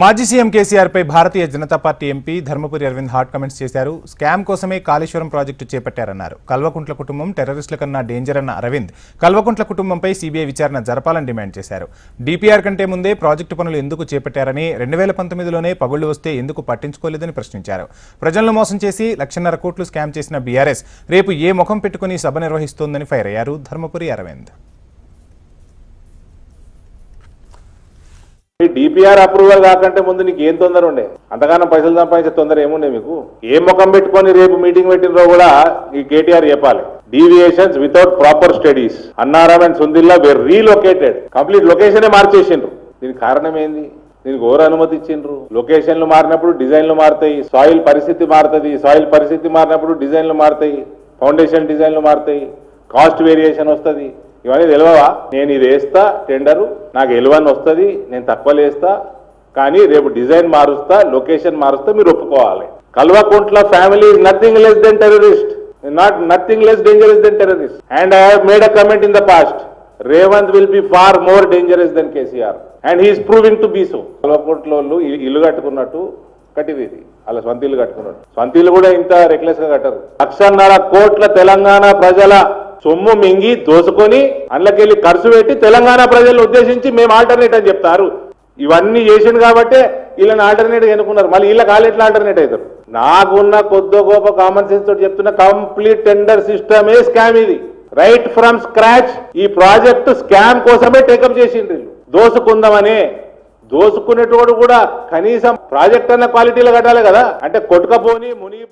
మాజీ CM KCR పై Bharatiya Janata Party MP Dharmapuri Arvind hot comments చేశారు. స్కామ్ కోసమే కాళేశ్వరం ప్రాజెక్టు చేపట్టారన్నారు. కల్వకుంట్ల కుటుంబం టెర్రరిస్టుల కన్నా డేంజర్ అన్న అరవింద్ కల్వకుంట్ల కుటుంబంపై సీబీఐ విచారణ జరపాలని డిమాండ్ చేశారు. డీపీఆర్ కంటే ముందే ప్రాజెక్టు పనులు ఎందుకు చేపట్టారని, 2019లోనే పగుళ్లు వస్తే ఎందుకు పట్టించుకోలేదని ప్రశ్నించారు. ప్రజలను మోసం చేసి 1,50,000 కోట్లు స్కామ్ చేసిన బీఆర్ఎస్ రేపు ఏ ముఖం పెట్టుకుని సభ నిర్వహిస్తోందని ఫైర్ అయ్యారు ధర్మపురి అరవింద్. డిపిఆర్ అప్రూవల్ కాకంటే ముందు నీకు ఏం తొందర ఉండే? అంతగానో పైసలు సంపాదించే తొందర ఏముండే మీకు? ఏ ముఖం పెట్టుకొని రేపు మీటింగ్ పెట్టినో కూడా ఈ కేటీఆర్ చెప్పాలి. Deviations without proper studies. Annaram and Sundilla were relocated. Complete లొకేషనే మార్చేసిండ్రు. దీనికి కారణం ఏంది? దీనికి ఎవరు అనుమతి ఇచ్చిండ్రు? లొకేషన్లు మారినప్పుడు డిజైన్లు మారుతాయి, సాయిల్ పరిస్థితి మారుతుంది. సాయిల్ పరిస్థితి మారినప్పుడు డిజైన్లు మారుతాయి, ఫౌండేషన్ డిజైన్లు మారుతాయి, కాస్ట్ వేరియేషన్ వస్తుంది. ఇవన్నీ తెలియవా? నేను ఇది వేస్తా టెండరు, నాకు ఎలువన్ వస్తుంది, నేను తక్కువ వేస్తా, కానీ రేపు డిజైన్ మారుస్తా, లొకేషన్ మారుస్తా, మీరు ఒప్పుకోవాలి. Kalvakuntla family is nothing less than terrorist, nothing less dangerous than terrorist. And I have made a comment in the past. Revant will be far more dangerous than KCR, and he is proving to be so. Kalvakuntla వాళ్ళు ఇల్లు కట్టుకున్నట్టు కట్టిది, ఇది అలా సొంత ఇల్లు కట్టుకున్నట్టు. సొంత ఇల్లు కూడా ఇంత రెక్లెస్ గా కట్టరు. 1,50,000 కోట్ల తెలంగాణ ప్రజల సొమ్ము మింగి దోసుకొని అందులోకెళ్ళి ఖర్చు పెట్టి తెలంగాణ ప్రజలను ఉద్దేశించి మేము ఆల్టర్నేట్ అని చెప్తారు. ఇవన్నీ చేసిండు కాబట్టే వీళ్ళని ఆల్టర్నేట్ ఎన్నుకున్నారు. మళ్ళీ వీళ్ళ కాలు ఎట్లా ఆల్టర్నేట్ అవుతారు? నాకున్న కొద్ది గొప్ప కామన్ సెన్స్ తోటి చెప్తున్న, కంప్లీట్ టెండర్ సిస్టమే స్కామ్. ఇది రైట్ ఫ్రమ్ స్క్రాచ్ ఈ ప్రాజెక్టు స్కామ్ కోసమే టేకప్ చేసిండ్రు. దోసుకుందామని దోసుకునేటోడు కూడా కనీసం ప్రాజెక్ట్ అన్న క్వాలిటీలో కట్టాలి కదా. అంటే కొట్టుకపోని మునిగి